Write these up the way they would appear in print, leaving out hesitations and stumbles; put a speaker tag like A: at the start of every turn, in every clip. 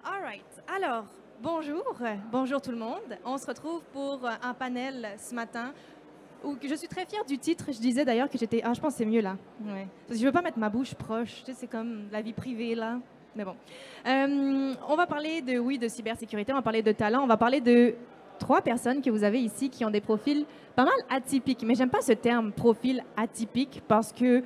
A: All right. Alors, bonjour tout le monde. On se retrouve pour un panel ce matin où je suis très fière du titre. Je disais d'ailleurs que j'étais... Ah, je pense que c'est mieux là. Ouais. Parce que je veux pas mettre ma bouche proche. Tu sais, c'est comme la vie privée là. Mais bon. On va parler de, oui, de cybersécurité, on va parler de talent, on va parler de trois personnes que vous avez ici qui ont des profils pas mal atypiques. Mais j'aime pas ce terme profil atypique parce que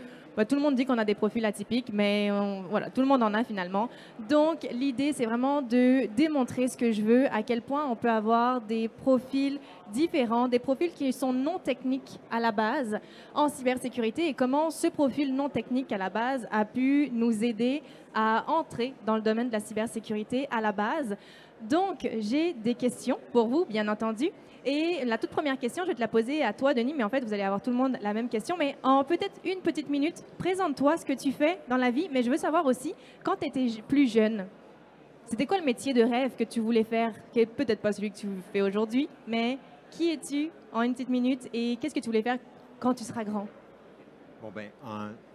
A: tout le monde dit qu'on a des profils atypiques, mais voilà, tout le monde en a finalement. Donc, l'idée, c'est vraiment de démontrer ce que je veux, à quel point on peut avoir des profils différents, des profils qui sont non techniques à la base en cybersécurité et comment ce profil non technique à la base a pu nous aider à entrer dans le domaine de la cybersécurité à la base. Donc, j'ai des questions pour vous, bien entendu. Et la toute première question, je vais te la poser à toi, Denis, mais en fait, vous allez avoir tout le monde la même question. Mais en peut-être une petite minute, présente-toi ce que tu fais dans la vie. Mais je veux savoir aussi, quand tu étais plus jeune, c'était quoi le métier de rêve que tu voulais faire, qui est peut-être pas celui que tu fais aujourd'hui, mais qui es-tu en une petite minute et qu'est-ce que tu voulais faire quand tu seras grand?
B: Bon, ben,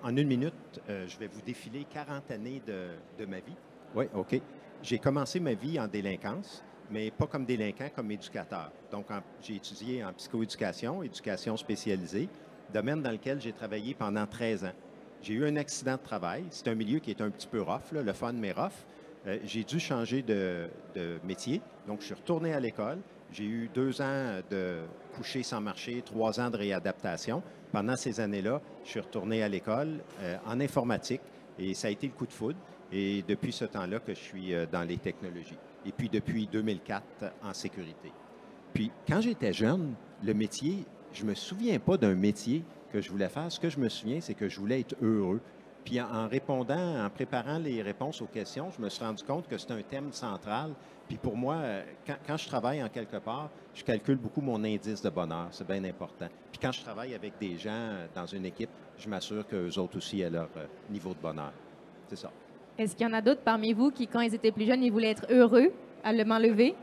B: en une minute, je vais vous défiler 40 années de ma vie. Oui, OK. J'ai commencé ma vie en délinquance, mais pas comme délinquant, comme éducateur. Donc, j'ai étudié en psychoéducation, éducation spécialisée, domaine dans lequel j'ai travaillé pendant 13 ans. J'ai eu un accident de travail. C'est un milieu qui est un petit peu rough, là, le fun, mais rough. J'ai dû changer de métier. Donc, je suis retourné à l'école. J'ai eu 2 ans de coucher sans marcher, 3 ans de réadaptation. Pendant ces années-là, je suis retourné à l'école en informatique et ça a été le coup de foudre. Et depuis ce temps-là que je suis dans les technologies. Et puis depuis 2004 en sécurité. Puis quand j'étais jeune, le métier, je me souviens pas d'un métier que je voulais faire. Ce que je me souviens, c'est que je voulais être heureux. Puis en répondant, en préparant les réponses aux questions, je me suis rendu compte que c'est un thème central. Puis pour moi, quand je travaille en quelque part, je calcule beaucoup mon indice de bonheur. C'est bien important. Puis quand je travaille avec des gens dans une équipe, je m'assure qu'eux autres aussi aient leur niveau de bonheur. C'est ça.
A: Est-ce qu'il y en a d'autres parmi vous qui, quand ils étaient plus jeunes, ils voulaient être heureux à le main levée?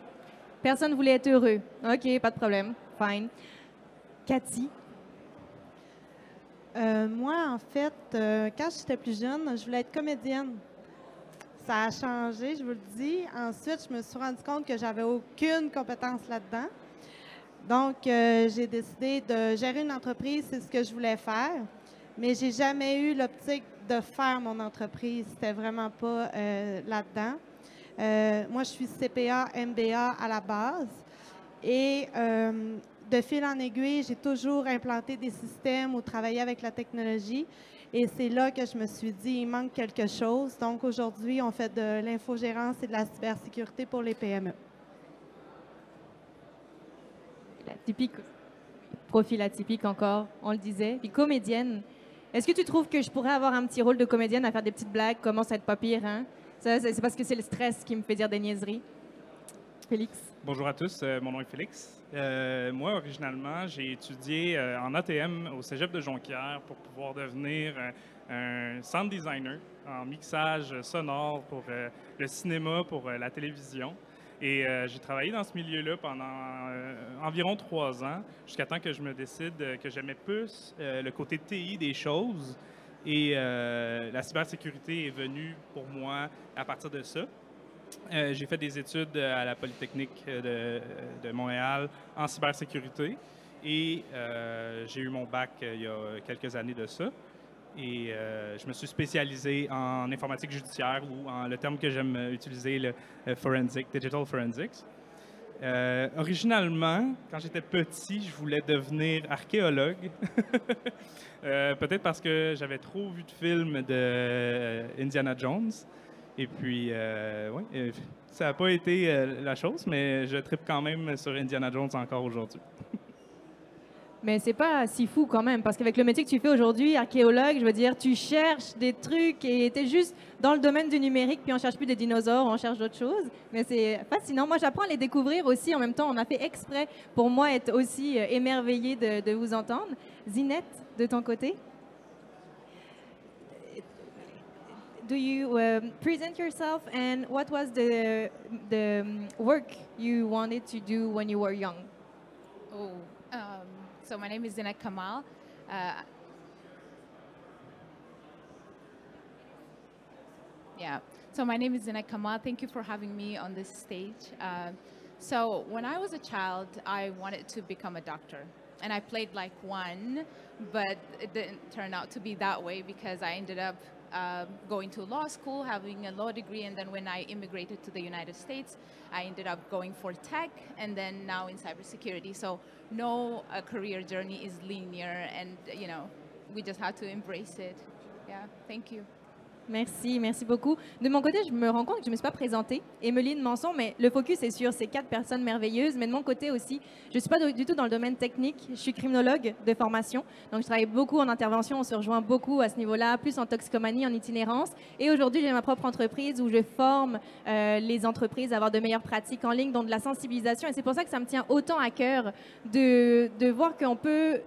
A: Personne voulait être heureux. OK, pas de problème. Fine. Cathy?
C: Moi, en fait, quand j'étais plus jeune, je voulais être comédienne. Ça a changé, je vous le dis. Ensuite, je me suis rendu compte que j'avais aucune compétence là-dedans. Donc, j'ai décidé de gérer une entreprise, c'est ce que je voulais faire. Mais j'ai jamais eu l'optique de faire mon entreprise. C'était vraiment pas là-dedans. Moi, je suis CPA, MBA à la base. Et de fil en aiguille, j'ai toujours implanté des systèmes ou travaillé avec la technologie. Et c'est là que je me suis dit, il manque quelque chose. Donc aujourd'hui, on fait de l'infogérance et de la cybersécurité pour les PME.
A: Atypique, profil atypique encore, on le disait. Puis comédienne. Est-ce que tu trouves que je pourrais avoir un petit rôle de comédienne à faire des petites blagues, commence à être pas pire, hein? Ça, c'est parce que c'est le stress qui me fait dire des niaiseries. Félix?
D: Bonjour à tous, mon nom est Félix. Moi, originalement, j'ai étudié en ATM au Cégep de Jonquière pour pouvoir devenir un sound designer en mixage sonore pour le cinéma, pour la télévision. Et j'ai travaillé dans ce milieu-là pendant environ 3 ans, jusqu'à temps que je me décide que j'aimais plus le côté TI des choses. Et la cybersécurité est venue pour moi à partir de ça. J'ai fait des études à la Polytechnique de Montréal en cybersécurité et j'ai eu mon bac il y a quelques années de ça. Et je me suis spécialisé en informatique judiciaire ou en le terme que j'aime utiliser, le forensic, digital forensics. Originalement, quand j'étais petit, je voulais devenir archéologue. Peut-être parce que j'avais trop vu de films de Indiana Jones. Et puis, ouais, ça n'a pas été la chose, mais je tripe quand même sur Indiana Jones encore aujourd'hui.
A: Mais c'est pas si fou quand même, parce qu'avec le métier que tu fais aujourd'hui, archéologue, je veux dire, tu cherches des trucs et tu es juste dans le domaine du numérique, puis on cherche plus des dinosaures, on cherche d'autres choses. Mais c'est fascinant. Moi, j'apprends à les découvrir aussi. En même temps, on a fait exprès pour moi être aussi émerveillée de vous entendre. Zinette, de ton côté? Do you present yourself and what was the work you wanted to do when you were young?
E: Oh, so my name is Zinat Kamal. Yeah. So my name is Zinat Kamal. Thank you for having me on this stage. So when I was a child, I wanted to become a doctor. And I played like one, but it didn't turn out to be that way because I ended up going to law school, having a law degree, and then when I immigrated to the United States, I ended up going for tech, and then now in cybersecurity. So no career journey is linear, and you know, we just have to embrace it. Yeah, thank you.
A: Merci, merci beaucoup. De mon côté, je me rends compte que je ne me suis pas présentée. Emeline Manson, mais le focus est sur ces 4 personnes merveilleuses. Mais de mon côté aussi, je ne suis pas du tout dans le domaine technique. Je suis criminologue de formation. Donc, je travaille beaucoup en intervention. On se rejoint beaucoup à ce niveau-là, plus en toxicomanie, en itinérance. Et aujourd'hui, j'ai ma propre entreprise où je forme les entreprises à avoir de meilleures pratiques en ligne, donc de la sensibilisation. Et c'est pour ça que ça me tient autant à cœur de voir qu'on peut,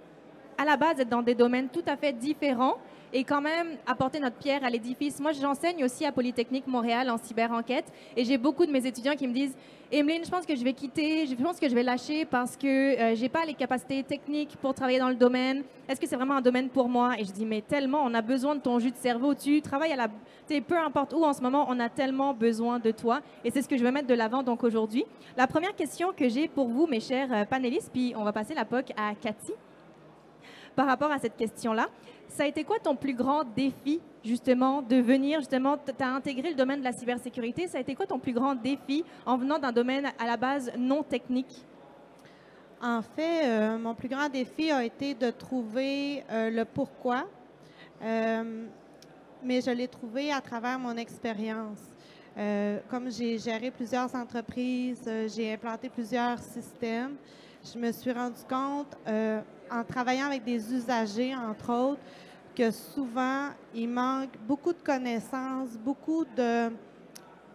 A: à la base, être dans des domaines tout à fait différents et quand même apporter notre pierre à l'édifice. Moi, j'enseigne aussi à Polytechnique Montréal en cyber-enquête et j'ai beaucoup de mes étudiants qui me disent « Emeline, je pense que je vais quitter, je pense que je vais lâcher parce que j'ai pas les capacités techniques pour travailler dans le domaine. Est-ce que c'est vraiment un domaine pour moi? » Et je dis « Mais tellement, on a besoin de ton jus de cerveau. Tu travailles peu importe où en ce moment, on a tellement besoin de toi. » Et c'est ce que je veux mettre de l'avant donc aujourd'hui. La première question que j'ai pour vous, mes chers panélistes, puis on va passer la POC à Cathy. Par rapport à cette question-là, ça a été quoi ton plus grand défi, justement, de venir, justement, tu as intégré le domaine de la cybersécurité, ça a été quoi ton plus grand défi en venant d'un domaine à la base non technique?
C: En fait, mon plus grand défi a été de trouver le pourquoi, mais je l'ai trouvé à travers mon expérience. Comme j'ai géré plusieurs entreprises, j'ai implanté plusieurs systèmes, je me suis rendu compte, en travaillant avec des usagers, entre autres, que souvent, il manque beaucoup de connaissances, beaucoup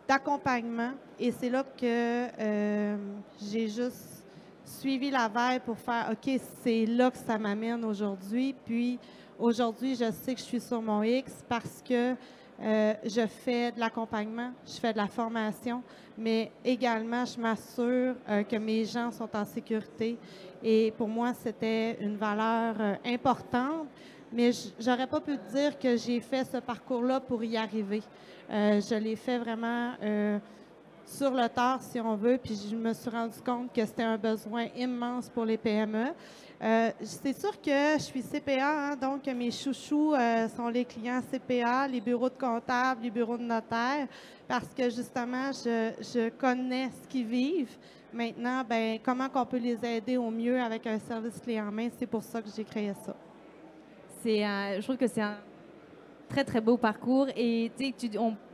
C: d'accompagnement. Et c'est là que j'ai juste suivi la veille pour faire « OK, c'est là que ça m'amène aujourd'hui. » Puis aujourd'hui, je sais que je suis sur mon X parce que je fais de l'accompagnement, je fais de la formation, mais également, je m'assure que mes gens sont en sécurité. Et pour moi, c'était une valeur importante, mais j'aurais pas pu dire que j'ai fait ce parcours-là pour y arriver. Je l'ai fait vraiment sur le tard, si on veut, puis je me suis rendu compte que c'était un besoin immense pour les PME. C'est sûr que je suis CPA, hein, donc mes chouchous sont les clients CPA, les bureaux de comptables, les bureaux de notaires, parce que justement, je connais ce qu'ils vivent. Maintenant, ben, comment on peut les aider au mieux avec un service clé en main, c'est pour ça que j'ai créé ça.
A: Je trouve que c'est un très, très beau parcours. Et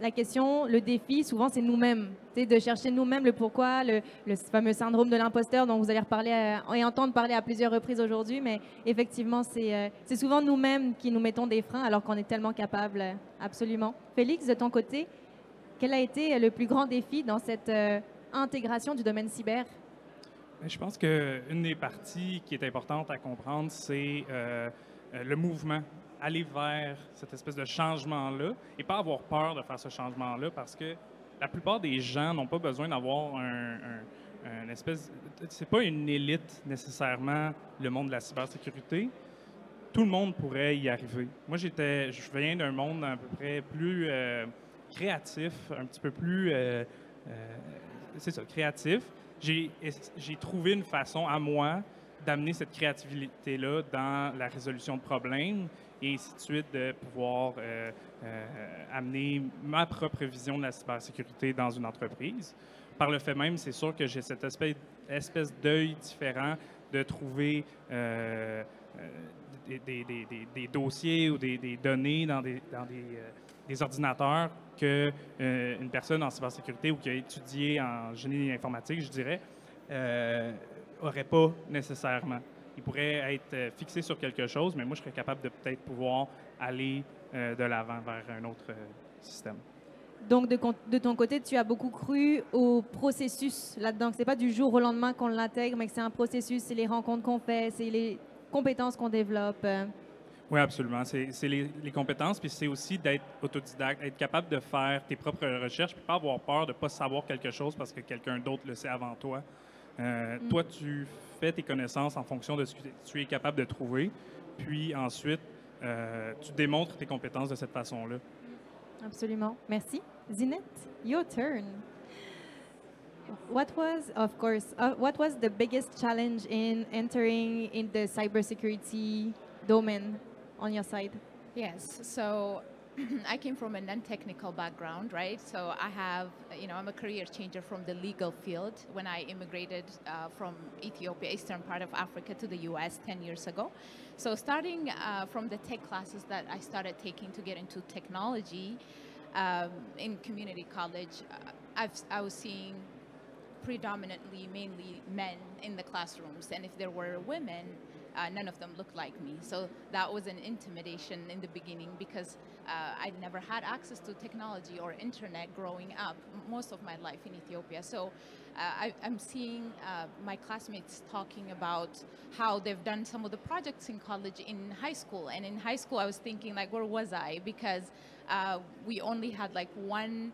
A: la question, le défi, souvent, c'est nous-mêmes. De chercher nous-mêmes le pourquoi, le fameux syndrome de l'imposteur dont vous allez reparler et entendre parler à plusieurs reprises aujourd'hui. Mais effectivement, c'est souvent nous-mêmes qui nous mettons des freins alors qu'on est tellement capable, absolument. Félix, de ton côté, quel a été le plus grand défi dans cette intégration du domaine cyber?
D: Je pense qu'une des parties qui est importante à comprendre, c'est le mouvement. Aller vers cette espèce de changement-là et pas avoir peur de faire ce changement-là parce que la plupart des gens n'ont pas besoin d'avoir un espèce... C'est pas une élite nécessairement, le monde de la cybersécurité. Tout le monde pourrait y arriver. Moi, je viens d'un monde à peu près plus créatif, un petit peu plus... c'est ça, créatif. J'ai trouvé une façon à moi d'amener cette créativité-là dans la résolution de problèmes et ainsi de suite, de pouvoir amener ma propre vision de la cybersécurité dans une entreprise. Par le fait même, c'est sûr que j'ai cette espèce d'œil différent de trouver des dossiers ou des données dans des ordinateurs qu'une personne en cybersécurité ou qui a étudié en génie informatique, je dirais, n'aurait pas nécessairement. Il pourrait être fixé sur quelque chose, mais moi, je serais capable de peut-être pouvoir aller de l'avant vers un autre système.
A: Donc, de ton côté, tu as beaucoup cru au processus là-dedans. Ce n'est pas du jour au lendemain qu'on l'intègre, mais que c'est un processus, c'est les rencontres qu'on fait, c'est les compétences qu'on développe.
D: Oui, absolument. C'est les compétences, puis c'est aussi d'être autodidacte, être capable de faire tes propres recherches, puis pas avoir peur de ne pas savoir quelque chose parce que quelqu'un d'autre le sait avant toi. Toi, tu fais tes connaissances en fonction de ce que tu es capable de trouver, puis ensuite, tu démontres tes compétences de cette façon-là.
A: Absolument. Merci. Zinette, your turn. What was the biggest challenge in entering in the cybersecurity domain on your side?
E: Yes. So I came from a non-technical background, right? So I have, I'm a career changer from the legal field when I immigrated from Ethiopia, eastern part of Africa, to the US 10 years ago. So starting from the tech classes that I started taking to get into technology in community college, I was seeing predominantly, mainly men in the classrooms. And if there were women, none of them looked like me. So that was an intimidation in the beginning because I never had access to technology or internet growing up most of my life in Ethiopia. So I'm seeing my classmates talking about how they've done some of the projects in college in high school. And in high school, I was thinking, like, where was I? Because we only had like one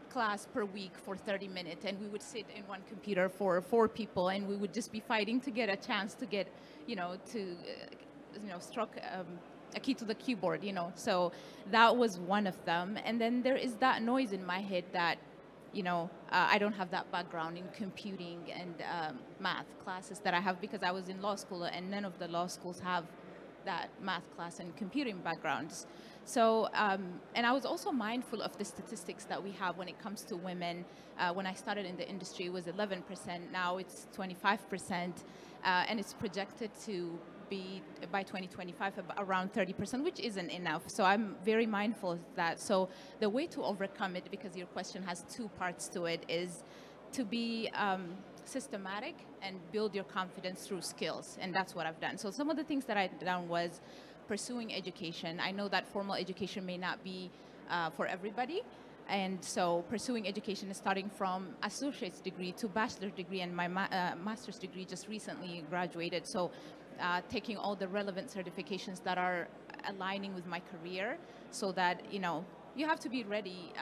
E: class per week for 30 minutes, and we would sit in one computer for 4 people, and we would just be fighting to get a chance to get, stroke a key to the keyboard, So that was one of them. And then there is that noise in my head that, I don't have that background in computing and math classes that I have because I was in law school, and none of the law schools have that math class and computing backgrounds. So, and I was also mindful of the statistics that we have when it comes to women. When I started in the industry, it was 11%. Now it's 25%, and it's projected to be by 2025 around 30%, which isn't enough. So I'm very mindful of that. So the way to overcome it, because your question has 2 parts to it, is to be systematic and build your confidence through skills. And that's what I've done. So some of the things that I've done was pursuing education. I know that formal education may not be for everybody. And so pursuing education is starting from associate's degree to bachelor's degree, and my master's degree just recently graduated. So taking all the relevant certifications that are aligning with my career so that, you have to be ready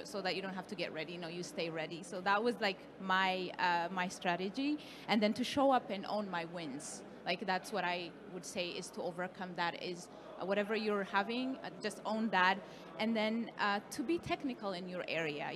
E: so that you don't have to get ready, you stay ready. So that was like my strategy. And then to show up and own my wins. Like that's what I would say is to overcome that is whatever you're having, just own that. And then to be technical in your area,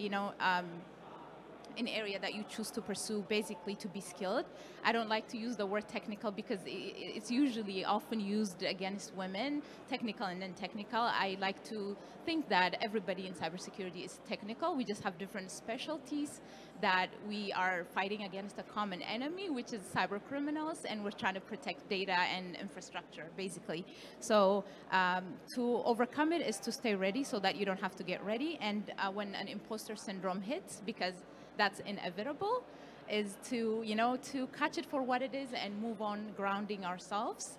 E: an area that you choose to pursue, basically to be skilled. I don't like to use the word technical because it's usually often used against women, technical and non-technical. I like to think that everybody in cybersecurity is technical. We just have different specialties that we are fighting against a common enemy, which is cyber criminals, and we're trying to protect data and infrastructure, basically. So to overcome it is to stay ready so that you don't have to get ready. And when an imposter syndrome hits, because that's inevitable, is to, to catch it for what it is and move on, grounding ourselves.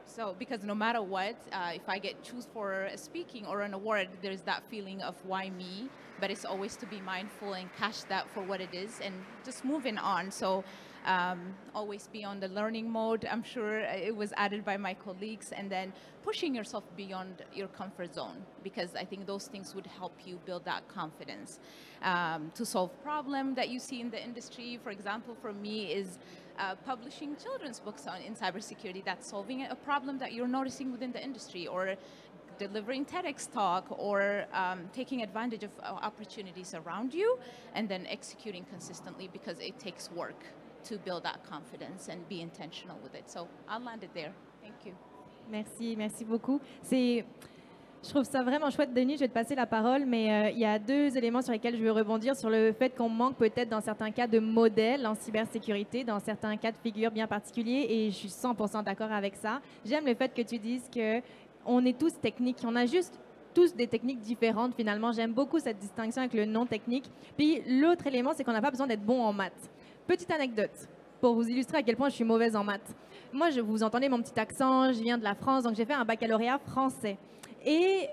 E: So, because no matter what, if I get chosen for speaking or an award, there's that feeling of why me, but it's always to be mindful and catch that for what it is and just moving on. So always be on the learning mode. I'm sure it was added by my colleagues, and then pushing yourself beyond your comfort zone, because I think those things would help you build that confidence. To solve problem that you see in the industry, for example, for me is publishing children's books in cybersecurity. That's solving a problem that you're noticing within the industry, or delivering TEDx talk, or taking advantage of opportunities around you, and then executing consistently, because it takes work to build that confidence and be intentional with it. So I'll land it there. Thank you.
A: Merci beaucoup. Je trouve ça vraiment chouette, Denis, je vais te passer la parole, mais il y a 2 éléments sur lesquels je veux rebondir, sur le fait qu'on manque peut-être dans certains cas de modèles en cybersécurité, dans certains cas de figure bien particuliers, et je suis 100% d'accord avec ça. J'aime le fait que tu dises qu'on est tous techniques, on a juste tous des techniques différentes finalement. J'aime beaucoup cette distinction avec le non-technique. Puis l'autre élément, c'est qu'on n'a pas besoin d'être bon en maths. Petite anecdote, pour vous illustrer à quel point je suis mauvaise en maths. Moi, vous entendez mon petit accent, je viens de la France, donc j'ai fait un baccalauréat français. Et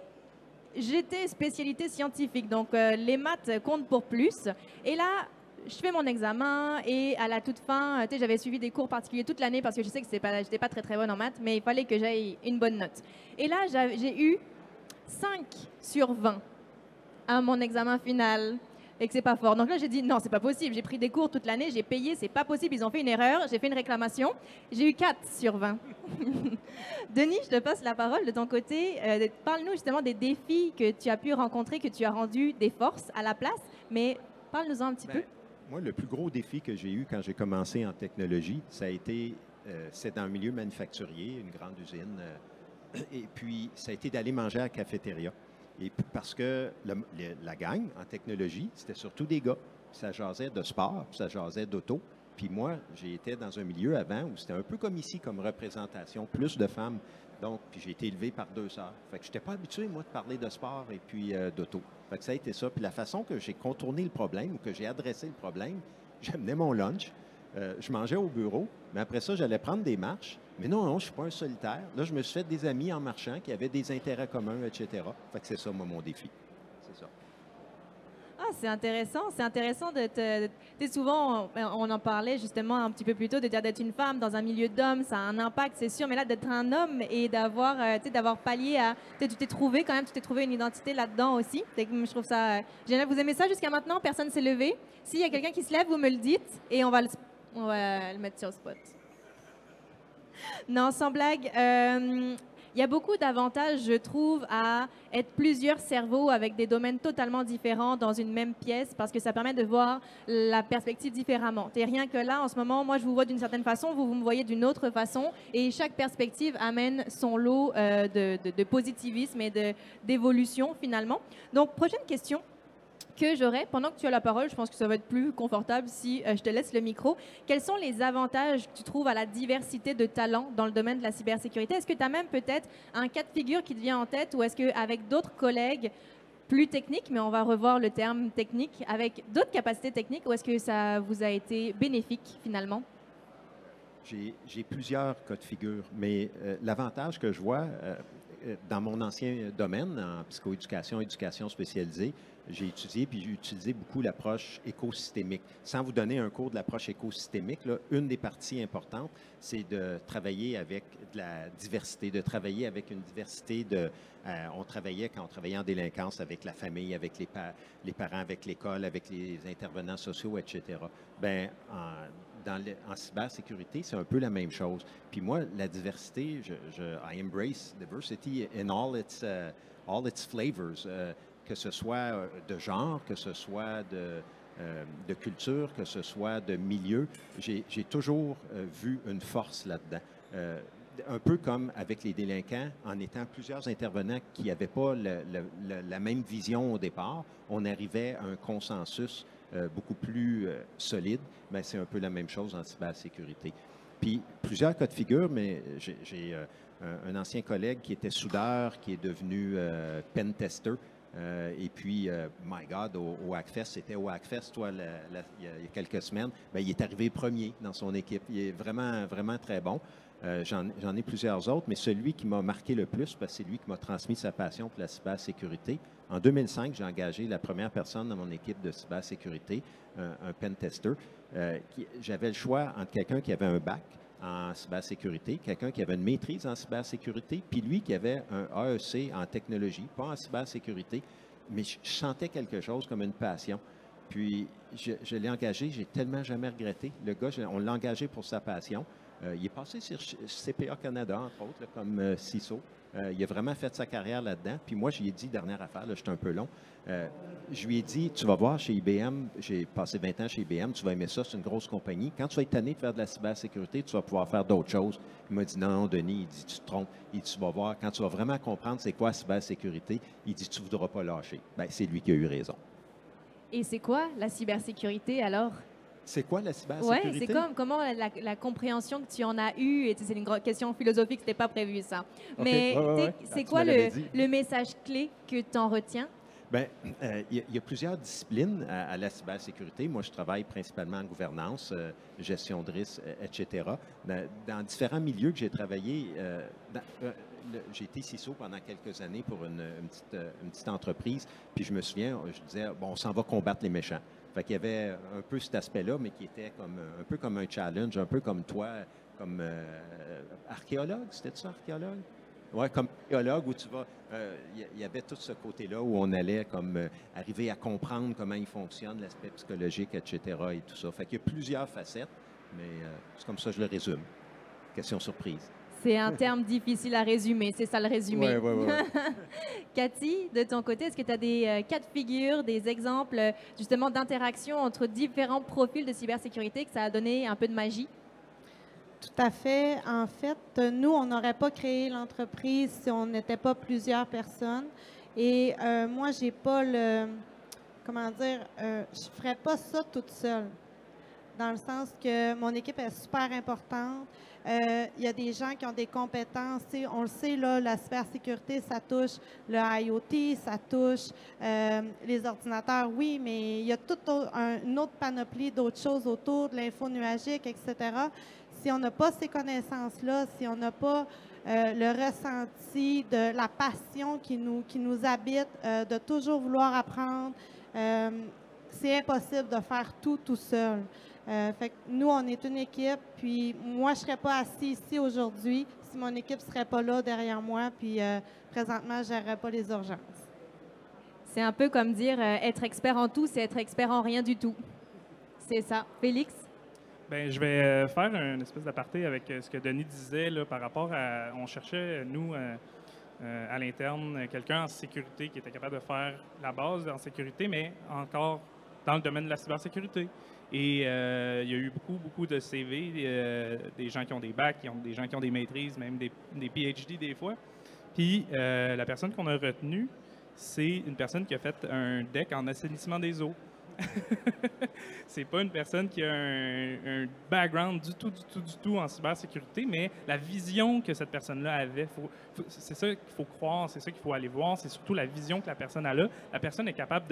A: j'étais spécialité scientifique, donc les maths comptent pour plus. Et là, je fais mon examen et à la toute fin, j'avais suivi des cours particuliers toute l'année parce que je sais que je n'étais pas très très bonne en maths, mais il fallait que j'aie une bonne note. Et là, j'ai eu 5 sur 20 à mon examen final. et que c'est pas fort. Donc là, j'ai dit non, c'est pas possible. J'ai pris des cours toute l'année, j'ai payé, c'est pas possible. Ils ont fait une erreur, j'ai fait une réclamation. J'ai eu 4 sur 20. Denis, je te passe la parole de ton côté. Parle-nous justement des défis que tu as pu rencontrer, que tu as rendu des forces à la place, mais parle-nous-en un petit peu.
B: Moi, le plus gros défi que j'ai eu quand j'ai commencé en technologie, ça a été, c'est dans le milieu manufacturier, une grande usine, et puis ça a été d'aller manger à la cafétéria. Et puis parce que la gang en technologie, c'était surtout des gars. Ça jasait de sport, ça jasait d'auto. Puis moi, j'ai été dans un milieu avant où c'était un peu comme ici, comme représentation, plus de femmes. Donc, puis j'ai été élevé par 2 sœurs. Fait que je n'étais pas habitué, moi, de parler de sport et puis d'auto. Fait que ça a été ça. Puis la façon que j'ai contourné le problème ou que j'ai adressé le problème, j'amenais mon lunch, je mangeais au bureau, mais après ça, j'allais prendre des marches. Mais non, je ne suis pas un solitaire. Là, je me suis fait des amis en marchant qui avaient des intérêts communs, etc. Fait que c'est ça, moi, mon défi. C'est ça.
A: Ah, c'est intéressant. C'est intéressant de te. Tu sais, souvent, on en parlait justement un petit peu plus tôt, de dire d'être une femme dans un milieu d'hommes, ça a un impact, c'est sûr. Mais là, d'être un homme et d'avoir, tu sais, d'avoir pallié à. Tu t'es trouvé quand même, tu t'es trouvé une identité là-dedans aussi. Je trouve ça génial. Vous aimez ça jusqu'à maintenant? Personne ne s'est levé. S'il y a quelqu'un qui se lève, vous me le dites et on va le mettre sur le spot. Non, sans blague. Il y a beaucoup d'avantages, je trouve, à être plusieurs cerveaux avec des domaines totalement différents dans une même pièce parce que ça permet de voir la perspective différemment. Et rien que là, en ce moment, moi, je vous vois d'une certaine façon, vous me voyez d'une autre façon et chaque perspective amène son lot de positivisme et d'évolution finalement. Donc, prochaine question que j'aurais, pendant que tu as la parole, je pense que ça va être plus confortable si je te laisse le micro. Quels sont les avantages que tu trouves à la diversité de talents dans le domaine de la cybersécurité? Est-ce que tu as même peut-être un cas de figure qui te vient en tête ou est-ce qu'avec d'autres collègues plus techniques, mais on va revoir le terme technique, avec d'autres capacités techniques, ou est-ce que ça vous a été bénéfique finalement?
B: J'ai plusieurs cas de figure, mais l'avantage que je vois dans mon ancien domaine, en psychoéducation, éducation spécialisée, j'ai étudié puis j'ai utilisé beaucoup l'approche écosystémique. Sans vous donner un cours de l'approche écosystémique, là, une des parties importantes, c'est de travailler avec de la diversité, de travailler avec une diversité de... on travaillait, quand on travaillait en délinquance, avec la famille, avec les parents, avec l'école, avec les intervenants sociaux, etc. Bien, en cybersécurité, c'est un peu la même chose. Puis moi, la diversité, I embrace diversity in all its flavors, que ce soit de genre, que ce soit de culture, que ce soit de milieu. J'ai toujours vu une force là-dedans. Un peu comme avec les délinquants, en étant plusieurs intervenants qui n'avaient pas la même vision au départ, on arrivait à un consensus beaucoup plus solide. Bien, c'est un peu la même chose en cybersécurité. Puis, plusieurs cas de figure, mais j'ai un ancien collègue qui était soudeur, qui est devenu pen tester. Et puis, my God, au Hackfest, c'était au Hackfest, toi, il y a quelques semaines, bien, il est arrivé premier dans son équipe. Il est vraiment, vraiment très bon. J'en ai plusieurs autres, mais celui qui m'a marqué le plus, parce que c'est lui qui m'a transmis sa passion pour la cybersécurité. En 2005, j'ai engagé la première personne dans mon équipe de cybersécurité, un pen tester. J'avais le choix entre quelqu'un qui avait un bac en cybersécurité, quelqu'un qui avait une maîtrise en cybersécurité, puis lui qui avait un AEC en technologie, pas en cybersécurité, mais je sentais quelque chose comme une passion. Puis je l'ai engagé, j'ai tellement jamais regretté. Le gars, on l'a engagé pour sa passion. Il est passé sur CPA Canada, entre autres, là, comme CISO. Il a vraiment fait sa carrière là-dedans. Puis moi, je lui ai dit, dernière affaire, là, j'étais un peu long, je lui ai dit, tu vas voir chez IBM, j'ai passé 20 ans chez IBM, tu vas aimer ça, c'est une grosse compagnie. Quand tu vas être tanné de faire de la cybersécurité, tu vas pouvoir faire d'autres choses. Il m'a dit, non, Denis, il dit, tu te trompes. Il dit, tu vas voir, quand tu vas vraiment comprendre c'est quoi la cybersécurité, il dit, tu ne voudras pas lâcher. Bien, c'est lui qui a eu raison.
A: Et c'est quoi la cybersécurité alors?
B: C'est quoi la cybersécurité?
A: Oui, c'est comment la compréhension que tu en as eue, et c'est une question philosophique, c'était pas prévu ça.
B: Okay.
A: Mais c'est quoi le message clé que tu en retiens?
B: Bien, il y a plusieurs disciplines à la cybersécurité. Moi, je travaille principalement en gouvernance, gestion de risque, etc. Dans différents milieux que j'ai travaillé, j'ai été CISO pendant quelques années pour une petite entreprise. Puis je me souviens, je disais, bon, on s'en va combattre les méchants. Fait qu'il y avait un peu cet aspect-là, mais qui était un peu comme un challenge, un peu comme toi, comme archéologue. C'était ça, archéologue? Ouais, comme psychologue, où tu vas... Il y avait tout ce côté-là où on allait comme arriver à comprendre comment il fonctionne, l'aspect psychologique, etc. et tout ça. Fait qu'il y a plusieurs facettes, mais c'est comme ça que je le résume. Question surprise.
A: C'est un terme difficile à résumer, c'est ça le résumé.
B: Oui.
A: Cathy, de ton côté, est-ce que tu as des cas de figure, des exemples justement d'interaction entre différents profils de cybersécurité que ça a donné un peu de magie?
C: Tout à fait. En fait, nous, on n'aurait pas créé l'entreprise si on n'était pas plusieurs personnes. Et moi, j'ai pas le... Comment dire? Je ferais pas ça toute seule. Dans le sens que mon équipe est super importante. Il y a des gens qui ont des compétences. On le sait, là, la cybersécurité, ça touche le IoT, ça touche les ordinateurs, oui, mais il y a toute une autre panoplie d'autres choses autour de l'info nuagique, etc. Si on n'a pas ces connaissances-là, si on n'a pas le ressenti de la passion qui nous habite, de toujours vouloir apprendre, c'est impossible de faire tout seul. Fait que nous, on est une équipe, puis moi, je ne serais pas assis ici aujourd'hui si mon équipe ne serait pas là derrière moi, puis présentement, je ne gérerais pas les urgences.
A: C'est un peu comme dire être expert en tout, c'est être expert en rien du tout. C'est ça. Félix?
D: Bien, je vais faire une espèce d'aparté avec ce que Denis disait là, par rapport à... On cherchait, nous, à l'interne, quelqu'un en sécurité qui était capable de faire la base en sécurité, mais encore dans le domaine de la cybersécurité. Et il y a eu beaucoup de CV, des gens qui ont des bacs, des gens qui ont des maîtrises, même des PhD des fois. Puis la personne qu'on a retenue, c'est une personne qui a fait un deck en assainissement des eaux. C'est pas une personne qui a un background du tout en cybersécurité, mais la vision que cette personne-là avait, c'est ça qu'il faut croire, c'est ça qu'il faut aller voir, c'est surtout la vision que la personne a là. La personne est capable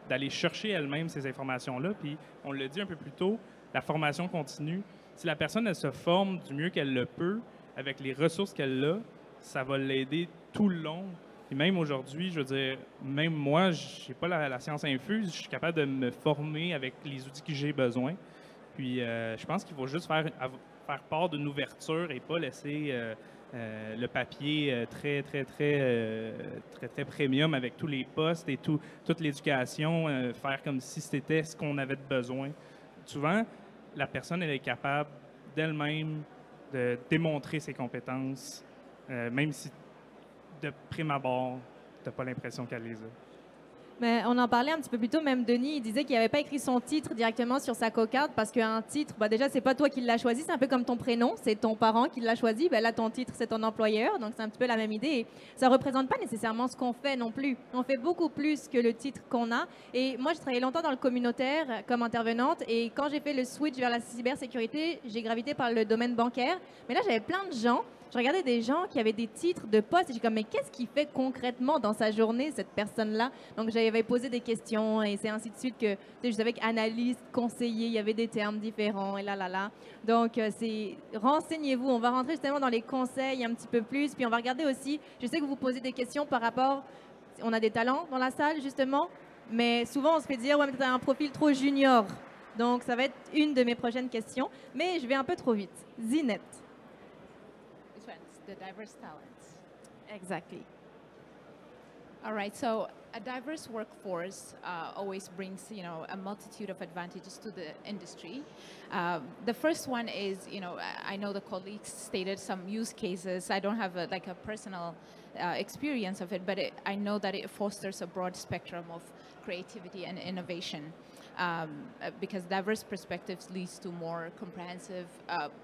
D: d'aller chercher elle-même ces informations-là, puis on l'a dit un peu plus tôt, la formation continue. Si la personne, elle se forme du mieux qu'elle le peut, avec les ressources qu'elle a, ça va l'aider tout le long. Et même aujourd'hui, je veux dire, même moi, je n'ai pas la science infuse, je suis capable de me former avec les outils que j'ai besoin. Puis je pense qu'il faut juste faire part d'une ouverture et pas laisser le papier très premium avec tous les postes et toute l'éducation, faire comme si c'était ce qu'on avait besoin. Souvent, la personne, elle est capable d'elle-même de démontrer ses compétences, même si de prime abord, tu n'as pas l'impression qu'elle les a.
A: Mais on en parlait un petit peu plus tôt, même Denis, il disait qu'il n'avait pas écrit son titre directement sur sa cocarde parce qu'un titre, déjà, c'est pas toi qui l'as choisi, c'est un peu comme ton prénom, c'est ton parent qui l'a choisi. Là, ton titre, c'est ton employeur, donc c'est un petit peu la même idée. Et ça ne représente pas nécessairement ce qu'on fait non plus. On fait beaucoup plus que le titre qu'on a. Et moi, je travaillais longtemps dans le communautaire comme intervenante et quand j'ai fait le switch vers la cybersécurité, j'ai gravité par le domaine bancaire. Mais là, j'avais plein de gens. Je regardais des gens qui avaient des titres de poste et j'ai comme, mais qu'est-ce qu'il fait concrètement dans sa journée, cette personne-là? Donc, j'avais posé des questions et c'est ainsi de suite que, je savais qu'analyste, conseiller, il y avait des termes différents et là. Donc, renseignez-vous. On va rentrer justement dans les conseils un petit peu plus. Puis, on va regarder aussi, je sais que vous posez des questions par rapport, on a des talents dans la salle, justement, mais souvent, on se fait dire, ouais, mais tu as un profil trop junior. Donc, ça va être une de mes prochaines questions, mais je vais un peu trop vite. Zinette.
E: The diverse talents.
A: Exactly.
E: All right. So a diverse workforce always brings, a multitude of advantages to the industry. The first one is, I know the colleagues stated some use cases. I don't have a personal experience of it, but I know that it fosters a broad spectrum of creativity and innovation. Because diverse perspectives leads to more comprehensive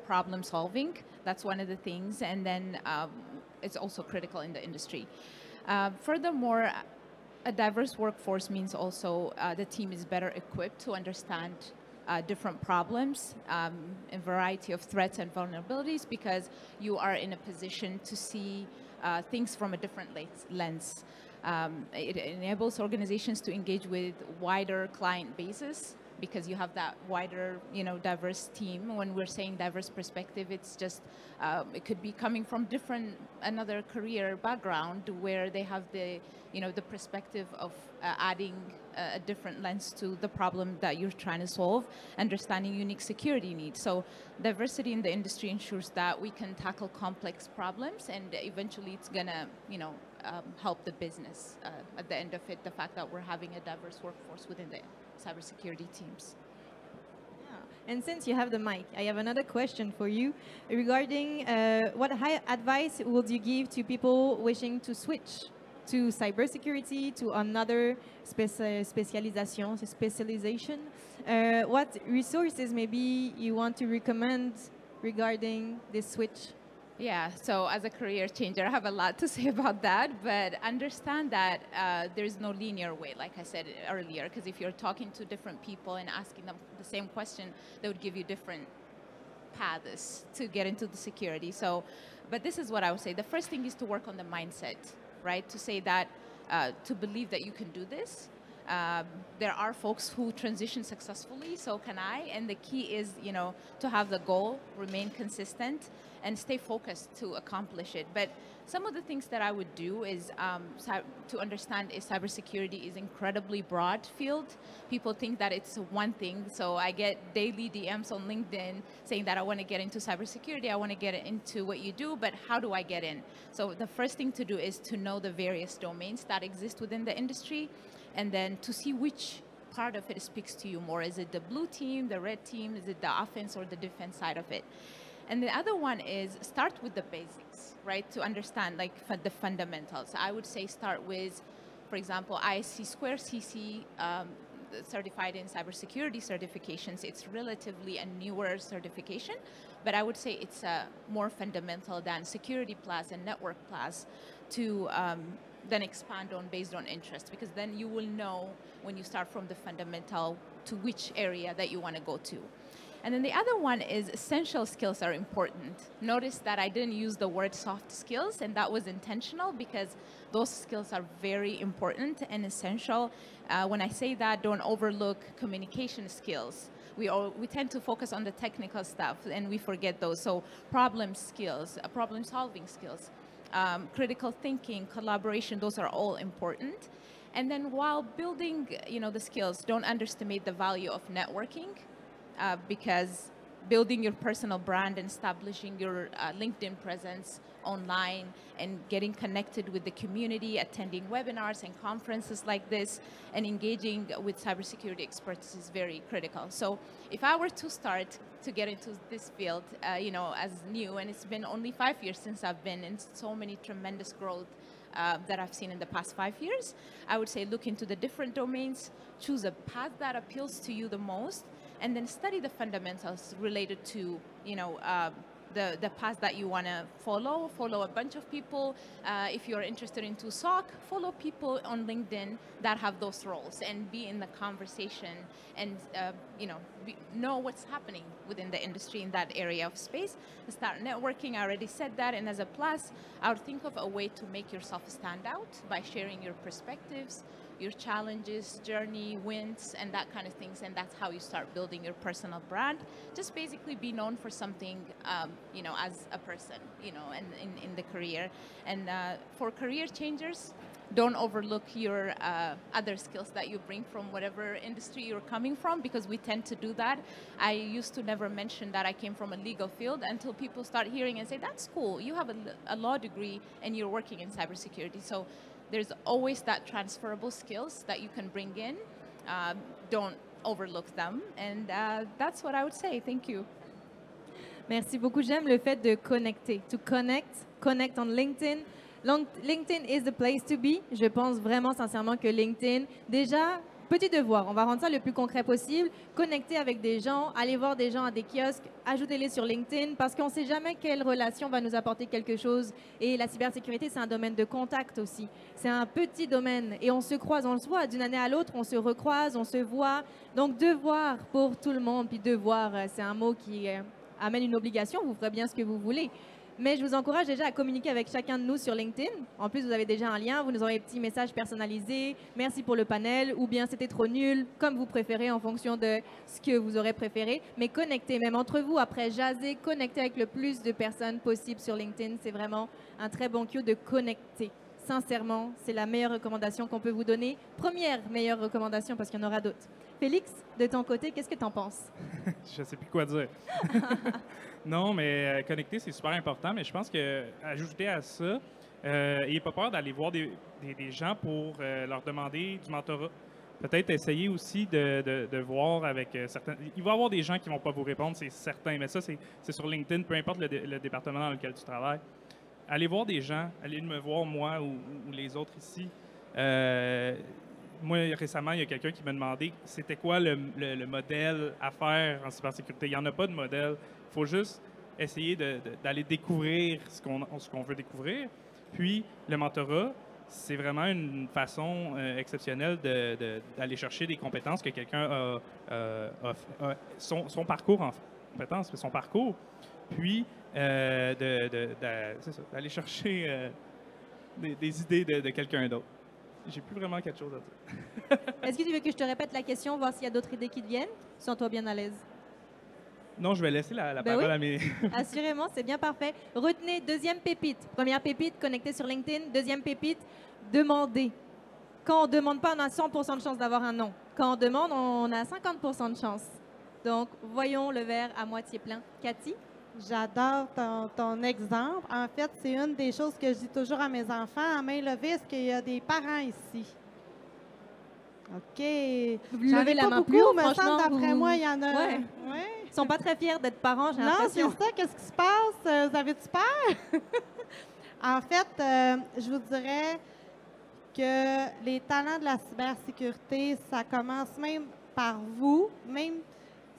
E: problem solving. That's one of the things. And then it's also critical in the industry. Furthermore, a diverse workforce means also the team is better equipped to understand different problems, a variety of threats and vulnerabilities, because you are in a position to see things from a different lens. It enables organizations to engage with wider client bases because you have that wider, diverse team. When we're saying diverse perspective, it's just, it could be coming from another career background where they have the perspective of adding a different lens to the problem that you're trying to solve, understanding unique security needs. So diversity in the industry ensures that we can tackle complex problems, and eventually it's gonna, help the business at the end of it, the fact that we're having a diverse workforce within the cybersecurity teams.
A: Yeah. And since you have the mic, I have another question for you regarding what advice would you give to people wishing to switch to cybersecurity, to another specialization? What resources maybe you want to recommend regarding this switch?
E: Yeah, so as a career changer, I have a lot to say about that, but understand that there's no linear way, like I said earlier, because if you're talking to different people and asking them the same question, they would give you different paths to get into the security. So, but this is what I would say. The first thing is to work on the mindset, right? To say that, to believe that you can do this. There are folks who transition successfully, so can I. And the key is, to have the goal, remain consistent, and stay focused to accomplish it. But some of the things that I would do is to understand is cybersecurity is incredibly broad field. People think that it's one thing. So I get daily DMs on LinkedIn saying that I want to get into cybersecurity, I want to get into what you do, but how do I get in? So the first thing to do is to know the various domains that exist within the industry, and then to see which part of it speaks to you more. Is it the blue team, the red team? Is it the offense or the defense side of it? And the other one is start with the basics, right? To understand the fundamentals. I would say start with, for example, ISC Square CC, certified in cybersecurity certifications. It's relatively a newer certification, but I would say it's more fundamental than Security Plus and Network Plus to then expand on based on interest, because then you will know when you start from the fundamental to which area that you want to go to. And then the other one is essential skills are important. Notice that I didn't use the word soft skills, and that was intentional because those skills are very important and essential. When I say that, don't overlook communication skills. We tend to focus on the technical stuff and we forget those. So problem skills, problem solving skills, critical thinking, collaboration, those are all important. And then while building, the skills, don't underestimate the value of networking. Because building your personal brand and establishing your LinkedIn presence online and getting connected with the community, attending webinars and conferences like this, and engaging with cybersecurity experts is very critical. So if I were to start to get into this field, as new, and it's been only 5 years since I've been in so many tremendous growth that I've seen in the past 5 years, I would say look into the different domains, choose a path that appeals to you the most, and then study the fundamentals related to, the path that you want to follow a bunch of people. If you're interested into SOC, follow people on LinkedIn that have those roles and be in the conversation and, know what's happening within the industry in that area of space. Start networking, I already said that, and as a plus, I would think of a way to make yourself stand out by sharing your perspectives, your challenges, journey, wins, and that kind of things, and that's how you start building your personal brand. Just basically be known for something, as a person, and in the career. And for career changers, don't overlook your other skills that you bring from whatever industry you're coming from, because we tend to do that. I used to never mention that I came from a legal field until people start hearing and say, that's cool, you have a law degree and you're working in cybersecurity. So there's always that transferable skills that you can bring in. Don't overlook them. And that's what I would say. Thank you.
A: Merci beaucoup. J'aime le fait de connecter. To connect on LinkedIn. LinkedIn is the place to be. Je pense vraiment sincèrement que LinkedIn, déjà, petit devoir, on va rendre ça le plus concret possible, connecter avec des gens, aller voir des gens à des kiosques, ajoutez-les sur LinkedIn, parce qu'on ne sait jamais quelle relation va nous apporter quelque chose. Et la cybersécurité, c'est un domaine de contact aussi. C'est un petit domaine et on se croise, on le voit d'une année à l'autre, on se recroise, on se voit. Donc devoir pour tout le monde, puis devoir, c'est un mot qui amène une obligation, vous ferez bien ce que vous voulez. Mais je vous encourage déjà à communiquer avec chacun de nous sur LinkedIn. En plus, vous avez déjà un lien, vous nous envoyez des petits messages personnalisés. Merci pour le panel, ou bien c'était trop nul, comme vous préférez en fonction de ce que vous aurez préféré. Mais connectez, même entre vous, après jaser, connectez avec le plus de personnes possible sur LinkedIn. C'est vraiment un très bon cue de connecter. Sincèrement, c'est la meilleure recommandation qu'on peut vous donner. Première meilleure recommandation, parce qu'il y en aura d'autres. Félix, de ton côté, qu'est-ce que tu en penses?
D: Je sais plus quoi dire. Non, mais connecter, c'est super important, mais je pense que ajouter à ça, n'ayez pas peur d'aller voir des gens pour leur demander du mentorat. Peut-être essayer aussi de voir avec certains... Il va y avoir des gens qui ne vont pas vous répondre, c'est certain, mais ça, c'est sur LinkedIn, peu importe le département dans lequel tu travailles. Allez voir des gens, allez me voir, moi ou les autres ici. Moi, récemment, il y a quelqu'un qui m'a demandé c'était quoi le modèle à faire en cybersécurité. Il n'y en a pas de modèle. Il faut juste essayer d'aller découvrir ce qu'on veut découvrir. Puis, le mentorat, c'est vraiment une façon exceptionnelle d'aller chercher des compétences que quelqu'un a son parcours en compétences, son parcours. Puis, d'aller chercher des idées de quelqu'un d'autre. J'ai plus vraiment quelque chose à dire.
A: Est-ce que tu veux que je te répète la question, voir s'il y a d'autres idées qui te viennent? Sens-toi bien à l'aise.
D: Non, je vais laisser la
A: Ben
D: parole
A: oui.
D: à mes...
A: Assurément, c'est bien parfait. Retenez, deuxième pépite. Première pépite, connectez sur LinkedIn. Deuxième pépite, demandez. Quand on ne demande pas, on a 100% de chance d'avoir un non. Quand on demande, on a 50% de chance. Donc, voyons le verre à moitié plein. Cathy?
C: J'adore ton exemple. En fait, c'est une des choses que je dis toujours à mes enfants. À main levée, est-ce qu'il y a des parents ici? OK.
A: Vous
C: J'en
A: levez
C: ai
A: la
C: pas
A: main
C: beaucoup,
A: plus haut,
C: me semble,
A: franchement,
C: d'après
A: vous-
C: moi, il y en a.
A: Ouais.
C: Ouais.
A: Ils sont pas très fiers d'être parents, j'ai
C: Non, c'est
A: l'impression.
C: ça. Qu'est-ce qui se passe? Vous avez-tu peur? En fait, je vous dirais que les talents de la cybersécurité, ça commence même par vous, même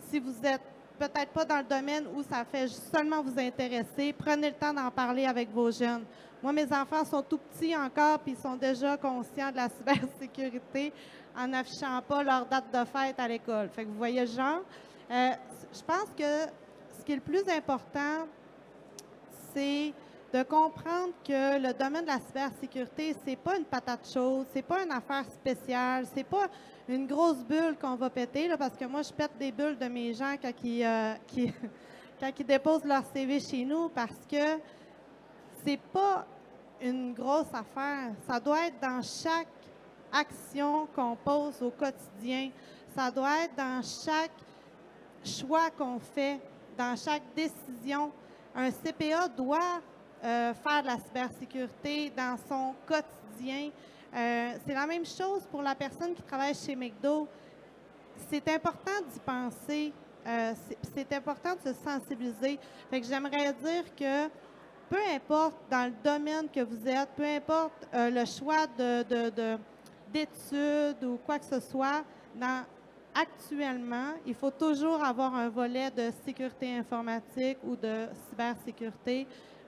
C: si vous êtes peut-être pas dans le domaine où ça fait seulement vous intéresser. Prenez le temps d'en parler avec vos jeunes. Moi, mes enfants sont tout petits encore, puis ils sont déjà conscients de la cybersécurité en n'affichant pas leur date de fête à l'école. Fait que vous voyez le genre. Je pense que ce qui est le plus important, c'est de comprendre que le domaine de la cybersécurité, c'est pas une patate chaude, c'est pas une affaire spéciale, c'est pas une grosse bulle qu'on va péter, là, parce que moi, je pète des bulles de mes gens quand quand ils déposent leur CV chez nous, parce que c'est pas une grosse affaire. Ça doit être dans chaque action qu'on pose au quotidien. Ça doit être dans chaque choix qu'on fait, dans chaque décision. Un CPA doit faire de la cybersécurité dans son quotidien. C'est la même chose pour la personne qui travaille chez McDo. C'est important d'y penser. C'est important de se sensibiliser. Fait que j'aimerais dire que peu importe dans le domaine que vous êtes, peu importe le choix d'études ou quoi que ce soit, actuellement, il faut toujours avoir un volet de sécurité informatique ou de cybersécurité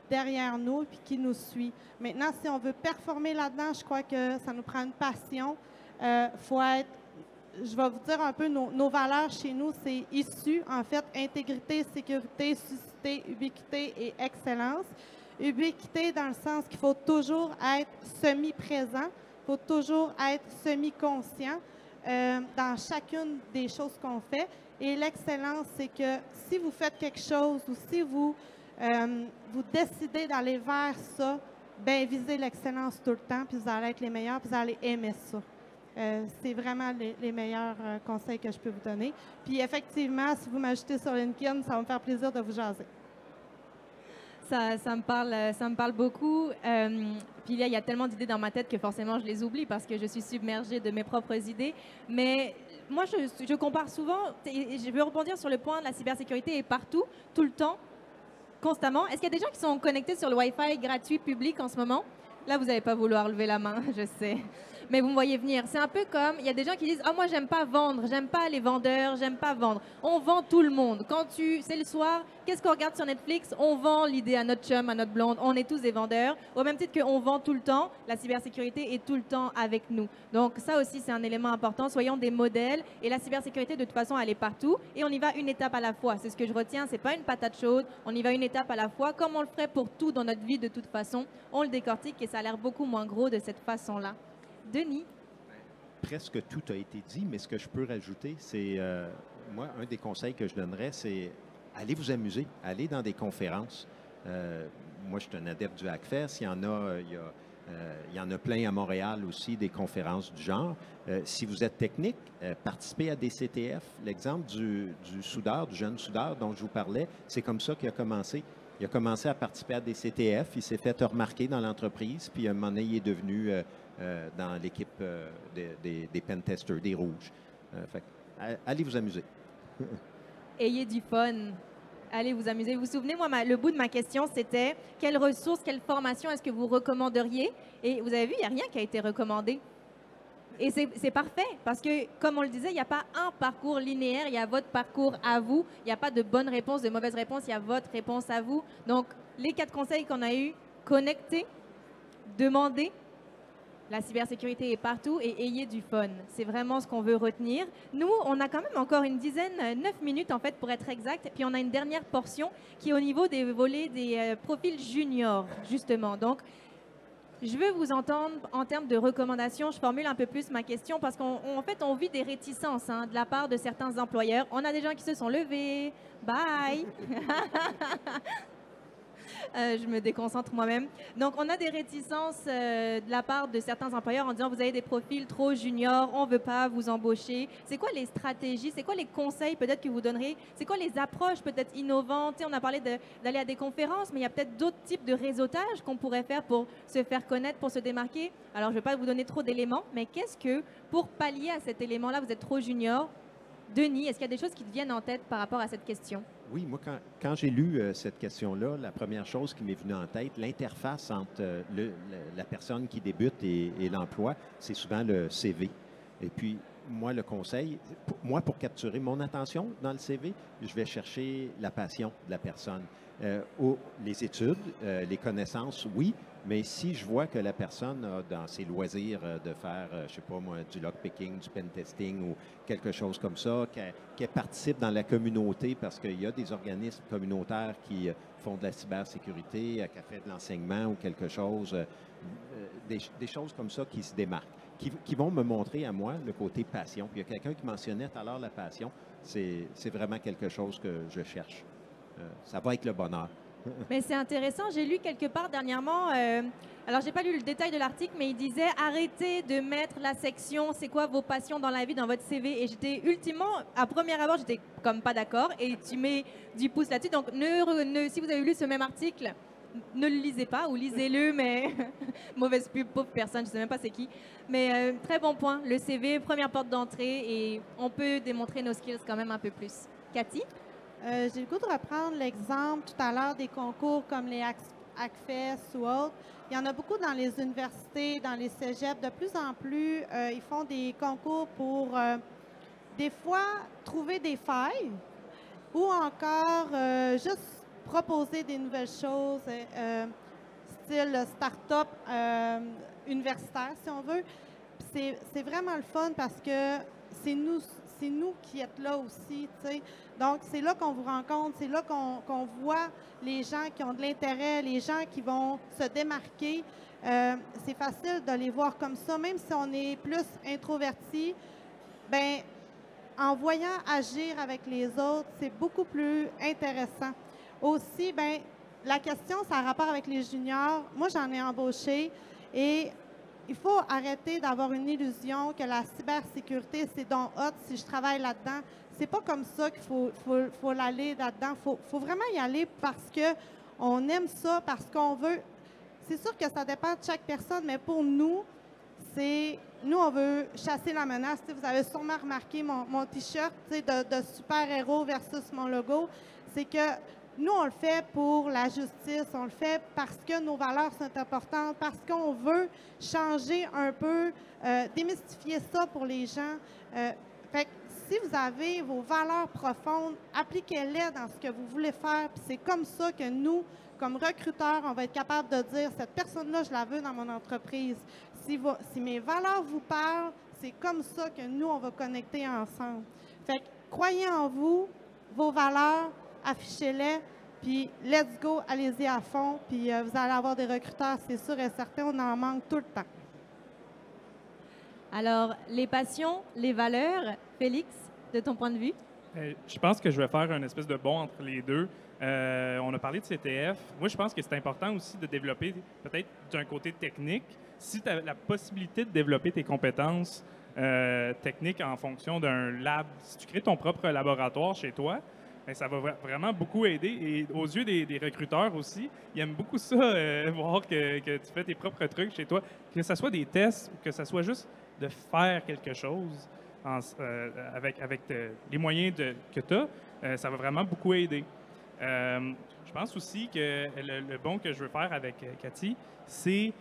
C: derrière nous puis qui nous suit. Maintenant, si on veut performer là-dedans, je crois que ça nous prend une passion. Faut être, je vais vous dire un peu nos valeurs chez nous, c'est issu, en fait, intégrité, sécurité, suscité, ubiquité et excellence. Ubiquité dans le sens qu'il faut toujours être semi-présent, il faut toujours être semi-conscient dans chacune des choses qu'on fait. Et l'excellence, c'est que si vous faites quelque chose ou si vous décidez d'aller vers ça, bien, visez l'excellence tout le temps, puis vous allez être les meilleurs, puis vous allez aimer ça. C'est vraiment les meilleurs conseils que je peux vous donner. Puis effectivement, si vous m'ajoutez sur LinkedIn, ça va me faire plaisir de vous jaser.
A: Ça me parle beaucoup. Puis là, il y a tellement d'idées dans ma tête que forcément, je les oublie parce que je suis submergée de mes propres idées. Mais moi, je compare souvent, et je veux rebondir sur le point de la cybersécurité est partout, tout le temps, constamment. Est-ce qu'il y a des gens qui sont connectés sur le Wi-Fi gratuit public en ce moment? Là, vous n'allez pas vouloir lever la main, je sais. mais vous me voyez venir. C'est un peu comme, il y a des gens qui disent « Ah, moi, j'aime pas vendre, j'aime pas les vendeurs, j'aime pas vendre. » On vend tout le monde. C'est le soir, qu'est-ce qu'on regarde sur Netflix? On vend l'idée à notre chum, à notre blonde. On est tous des vendeurs. Au même titre qu'on vend tout le temps, la cybersécurité est tout le temps avec nous. Donc, ça aussi, c'est un élément important. Soyons des modèles. Et la cybersécurité, de toute façon, elle est partout. Et on y va une étape à la fois. C'est ce que je retiens. C'est pas une patate chaude. On y va une étape à la fois, comme on le ferait pour tout dans notre vie de toute façon. On le décortique et ça a l'air beaucoup moins gros de cette façon-là. Denis?
B: Presque tout a été dit, mais ce que je peux rajouter, c'est, moi, un des conseils que je donnerais, c'est allez vous amuser, allez dans des conférences. Moi, je suis un adepte du Hackfest. Il y en a plein à Montréal aussi, des conférences du genre. Si vous êtes technique, participez à des CTF. L'exemple du soudeur, du jeune soudeur dont je vous parlais, c'est comme ça qu'il a commencé. Il a commencé à participer à des CTF, il s'est fait remarquer dans l'entreprise, puis à un moment donné, il est devenu dans l'équipe des pentesters, des rouges. Allez vous amuser.
A: Ayez du fun. Allez vous amuser. Vous vous souvenez, moi, le bout de ma question, c'était quelles ressources, quelle formation est-ce que vous recommanderiez? Et vous avez vu, il n'y a rien qui a été recommandé. Et c'est parfait, parce que, comme on le disait, il n'y a pas un parcours linéaire, il y a votre parcours à vous. Il n'y a pas de bonne réponse, de mauvaise réponse, il y a votre réponse à vous. Donc, les 4 conseils qu'on a eus, connectez, demandez, la cybersécurité est partout et ayez du fun. C'est vraiment ce qu'on veut retenir. Nous, on a quand même encore une dizaine, 9 minutes en fait pour être exact. Puis on a une dernière portion qui est au niveau des volets des profils juniors, justement. Donc, je veux vous entendre en termes de recommandations. Je formule un peu plus ma question parce qu'en fait, on vit des réticences de la part de certains employeurs. On a des gens qui se sont levés. Bye! Je me déconcentre moi-même. Donc, on a des réticences de la part de certains employeurs en disant « Vous avez des profils trop juniors, on ne veut pas vous embaucher. » C'est quoi les stratégies? C'est quoi les conseils peut-être que vous donneriez? C'est quoi les approches peut-être innovantes? On a parlé d'aller à des conférences, mais il y a peut-être d'autres types de réseautage qu'on pourrait faire pour se faire connaître, pour se démarquer. Alors, je ne vais pas vous donner trop d'éléments, mais qu'est-ce que, pour pallier à cet élément-là, vous êtes trop junior? Denis, est-ce qu'il y a des choses qui te viennent en tête par rapport à cette question?
B: Oui, moi, quand j'ai lu cette question-là, la première chose qui m'est venue en tête, l'interface entre la personne qui débute et l'emploi, c'est souvent le CV. Et puis, moi, le conseil, pour capturer mon attention dans le CV, je vais chercher la passion de la personne. Les études, les connaissances, oui, mais si je vois que la personne a dans ses loisirs de faire, je sais pas moi, du lockpicking, du pentesting ou quelque chose comme ça, qu'elle participe dans la communauté parce qu'il y a des organismes communautaires qui font de la cybersécurité, qu'elle fait de l'enseignement ou quelque chose, des choses comme ça qui se démarquent, qui vont me montrer à moi le côté passion. Puis il y a quelqu'un qui mentionnait tout à l'heure la passion, c'est vraiment quelque chose que je cherche. Ça va avec le bonheur.
A: Mais c'est intéressant. J'ai lu quelque part dernièrement, alors j'ai pas lu le détail de l'article, mais il disait arrêtez de mettre la section c'est quoi vos passions dans la vie dans votre CV. Et j'étais ultimement, à première abord, j'étais comme pas d'accord. Et tu mets du pouce là-dessus. Donc si vous avez lu ce même article, ne le lisez pas ou lisez-le, mais mauvaise pub, pauvre personne, je sais même pas c'est qui. Mais très bon point. Le CV, première porte d'entrée et on peut démontrer nos skills quand même un peu plus. Cathy?
C: J'ai le goût de reprendre l'exemple tout à l'heure des concours comme les Hackfest ou autres. Il y en a beaucoup dans les universités, dans les cégeps. De plus en plus, ils font des concours pour, des fois, trouver des failles ou encore juste proposer des nouvelles choses, style start-up universitaire, si on veut. C'est vraiment le fun parce que c'est nous qui êtes là aussi, tu sais. Donc, c'est là qu'on vous rencontre, c'est là qu'on voit les gens qui ont de l'intérêt, les gens qui vont se démarquer. C'est facile de les voir comme ça, même si on est plus introverti. Bien, en voyant agir avec les autres, c'est beaucoup plus intéressant. Aussi, bien, la question, ça a rapport avec les juniors. Moi, j'en ai embauché et il faut arrêter d'avoir une illusion que la cybersécurité, c'est donc hot si je travaille là-dedans. C'est pas comme ça qu'il faut aller là-dedans. Faut vraiment y aller parce qu'on aime ça, parce qu'on veut. C'est sûr que ça dépend de chaque personne, mais pour nous, nous, on veut chasser la menace. T'sais, vous avez sûrement remarqué mon T-shirt de super-héros versus mon logo. C'est que Nous, on le fait pour la justice, on le fait parce que nos valeurs sont importantes, parce qu'on veut changer un peu, démystifier ça pour les gens. Fait que si vous avez vos valeurs profondes, appliquez-les dans ce que vous voulez faire. Puis c'est comme ça que nous, comme recruteurs, on va être capable de dire, cette personne-là, je la veux dans mon entreprise. Si mes valeurs vous parlent, c'est comme ça que nous, on va connecter ensemble. Fait que croyez en vous, vos valeurs, affichez-les, puis let's go, allez-y à fond, puis vous allez avoir des recruteurs, c'est sûr et certain, on en manque tout le temps.
A: Alors, les passions, les valeurs, Félix, de ton point de vue?
D: Je pense que je vais faire une espèce de bond entre les deux. On a parlé de CTF. Moi, je pense que c'est important aussi de développer, peut-être d'un côté technique, si tu as la possibilité de développer tes compétences techniques en fonction d'un lab, si tu crées ton propre laboratoire chez toi, bien, ça va vraiment beaucoup aider. Et aux yeux des recruteurs aussi, ils aiment beaucoup ça, voir que tu fais tes propres trucs chez toi, que ce soit des tests ou que ce soit juste de faire quelque chose avec les moyens que tu as, ça va vraiment beaucoup aider. Je pense aussi que le bond que je veux faire avec Cathy, c'est...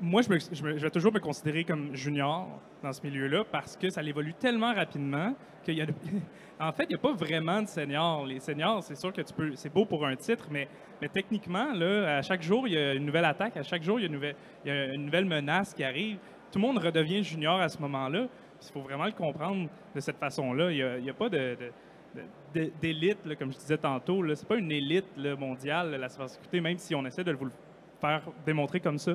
D: moi, je vais toujours me considérer comme junior dans ce milieu-là parce que ça évolue tellement rapidement qu'il y a... En fait, il n'y a pas vraiment de seniors. Les seniors, c'est sûr que c'est beau pour un titre, mais techniquement, là, à chaque jour, il y a une nouvelle attaque. À chaque jour, il y a une nouvelle menace qui arrive. Tout le monde redevient junior à ce moment-là. Il faut vraiment le comprendre de cette façon-là. Il n'y a pas d'élite, là, comme je disais tantôt. Ce n'est pas une élite là, mondiale, la cybersécurité, même si on essaie de vous le faire démontrer comme ça.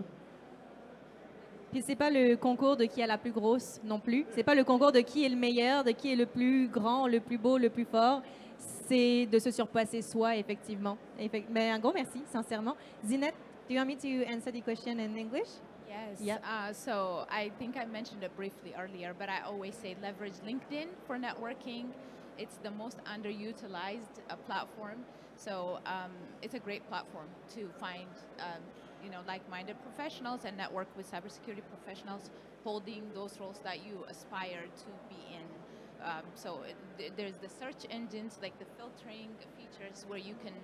A: Puis c'est pas le concours de qui a la plus grosse non plus. C'est pas le concours de qui est le meilleur, de qui est le plus grand, le plus beau, le plus fort. C'est de se surpasser soi, effectivement. Mais un gros merci, sincèrement. Zinette, do you want me to answer the question in English?
E: Yes.
A: Yep.
E: So I think I mentioned it briefly earlier, but I always say leverage LinkedIn for networking. It's the most underutilized platform. So it's a great platform to find like-minded professionals and network with cybersecurity professionals holding those roles that you aspire to be in. There's the search engines, like the filtering features where you can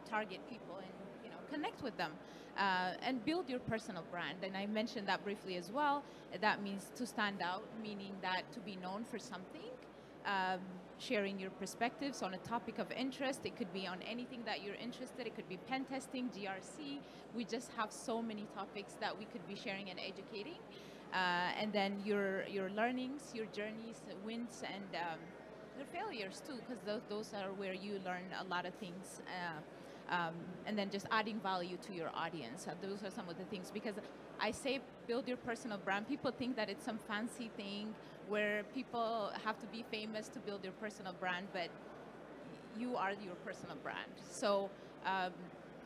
E: target people and connect with them and build your personal brand. And I mentioned that briefly as well. That means to stand out, meaning that to be known for something. Sharing your perspectives on a topic of interest. It could be on anything that you're interested. It could be pen testing, GRC. We just have so many topics that we could be sharing and educating. And then your learnings, your journeys, wins, and your failures too, because those are where you learn a lot of things. And then just adding value to your audience. Those are some of the things, because I say build your personal brand. People think that it's some fancy thing where people have to be famous to build your personal brand, but you are your personal brand. So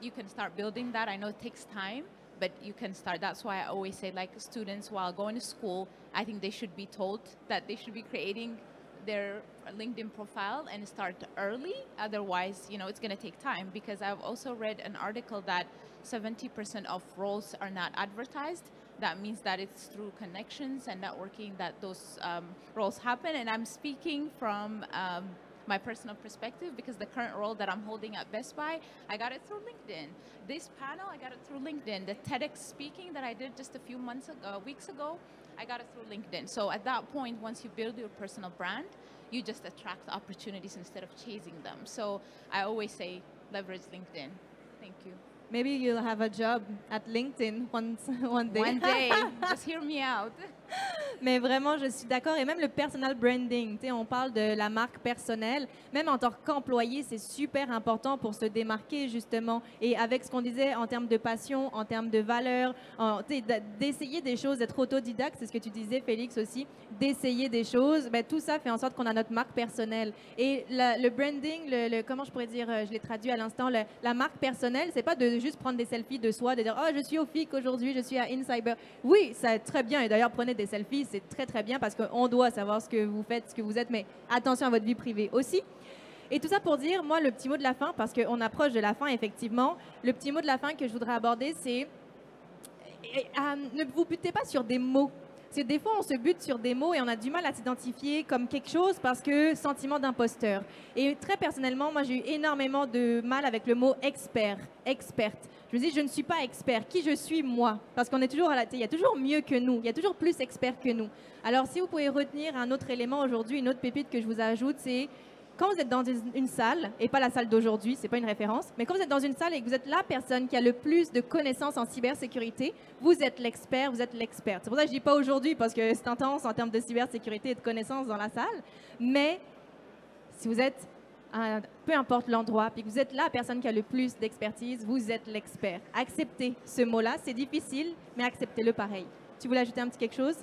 E: you can start building that. I know it takes time, but you can start. That's why I always say, like, students while going to school, I think they should be told that they should be creating their LinkedIn profile and start early. Otherwise, it's going to take time, because I've also read an article that 70% of roles are not advertised. That means that it's through connections and networking that those roles happen. And I'm speaking from my personal perspective, because the current role that I'm holding at Best Buy, I got it through LinkedIn. This panel, I got it through LinkedIn. The TEDx speaking that I did just a few weeks ago, I got it through LinkedIn. So at that point, once you build your personal brand, you just attract opportunities instead of chasing them. So I always say leverage LinkedIn. Thank you.
A: Maybe you'll have a job at LinkedIn one day.
E: One day. Just hear me out.
A: Mais vraiment, je suis d'accord. Et même le personal branding, on parle de la marque personnelle. Même en tant qu'employé, c'est super important pour se démarquer, justement. Et avec ce qu'on disait en termes de passion, en termes de valeur, d'essayer des choses, d'être autodidacte, c'est ce que tu disais, Félix, aussi, d'essayer des choses, ben, tout ça fait en sorte qu'on a notre marque personnelle. Et le branding, comment je pourrais dire, je l'ai traduit à l'instant, la marque personnelle, c'est pas de juste prendre des selfies de soi, de dire « Oh, je suis au FIC aujourd'hui, je suis à InCyber ». Oui, c'est très bien. Et d'ailleurs, prenez des selfies, c'est très, très bien, parce qu'on doit savoir ce que vous faites, ce que vous êtes, mais attention à votre vie privée aussi. Et tout ça pour dire, moi, le petit mot de la fin, parce qu'on approche de la fin, effectivement, le petit mot de la fin que je voudrais aborder, c'est ne vous butez pas sur des mots. C'est que des fois, on se bute sur des mots et on a du mal à s'identifier comme quelque chose parce que sentiment d'imposteur. Et très personnellement, moi, j'ai eu énormément de mal avec le mot expert, experte. Je me dis, je ne suis pas expert. Qui je suis, moi? Parce qu'on est toujours à la télé. Il y a toujours mieux que nous. Il y a toujours plus expert que nous. Alors, si vous pouvez retenir un autre élément aujourd'hui, une autre pépite que je vous ajoute, c'est quand vous êtes dans une salle, et pas la salle d'aujourd'hui, c'est pas une référence, mais quand vous êtes dans une salle et que vous êtes la personne qui a le plus de connaissances en cybersécurité, vous êtes l'expert, vous êtes l'experte. C'est pour ça que je dis pas aujourd'hui, parce que c'est intense en termes de cybersécurité et de connaissances dans la salle, mais si vous êtes, peu importe l'endroit, puis que vous êtes la personne qui a le plus d'expertise, vous êtes l'expert. Acceptez ce mot-là, c'est difficile, mais acceptez-le pareil. Tu voulais ajouter un petit quelque chose?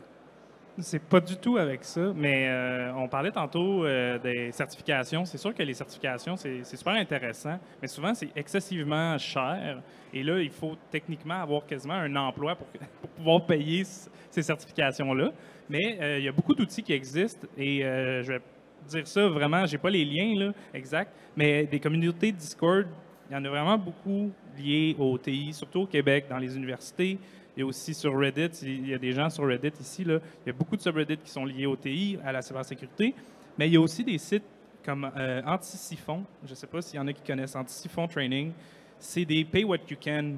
D: C'est pas du tout avec ça, mais on parlait tantôt des certifications. C'est sûr que les certifications, c'est super intéressant, mais souvent, c'est excessivement cher. Et là, il faut techniquement avoir quasiment un emploi pour pouvoir payer ces certifications-là. Mais il y a beaucoup d'outils qui existent et je vais dire ça vraiment, j'ai pas les liens là, exacts, mais des communautés Discord, il y en a vraiment beaucoup liées au TI, surtout au Québec, dans les universités. Il y a aussi sur Reddit, il y a des gens sur Reddit ici, là, il y a beaucoup de subreddits qui sont liés au TI, à la cybersécurité, mais il y a aussi des sites comme Anti-Siphon, je ne sais pas s'il y en a qui connaissent Anti-Siphon Training, c'est des pay what you can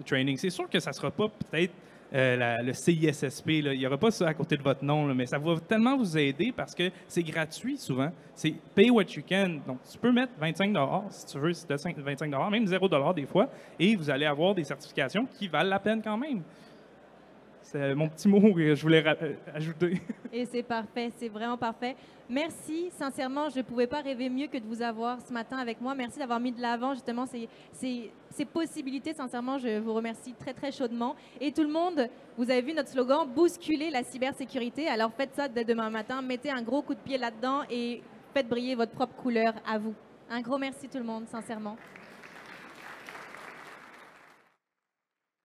D: training. C'est sûr que ça ne sera pas peut-être le CISSP, là. Il n'y aura pas ça à côté de votre nom, là, mais ça va tellement vous aider parce que c'est gratuit souvent. C'est pay what you can. Donc, tu peux mettre 25 si tu veux, c'est de 25 même 0 des fois, et vous allez avoir des certifications qui valent la peine quand même. C'est mon petit mot que je voulais ajouter.
A: Et c'est parfait, c'est vraiment parfait. Merci, sincèrement, je ne pouvais pas rêver mieux que de vous avoir ce matin avec moi. Merci d'avoir mis de l'avant justement ces possibilités. Sincèrement, je vous remercie très, très chaudement. Et tout le monde, vous avez vu notre slogan, bousculer la cybersécurité. Alors faites ça dès demain matin, mettez un gros coup de pied là-dedans et faites briller votre propre couleur à vous. Un gros merci tout le monde, sincèrement.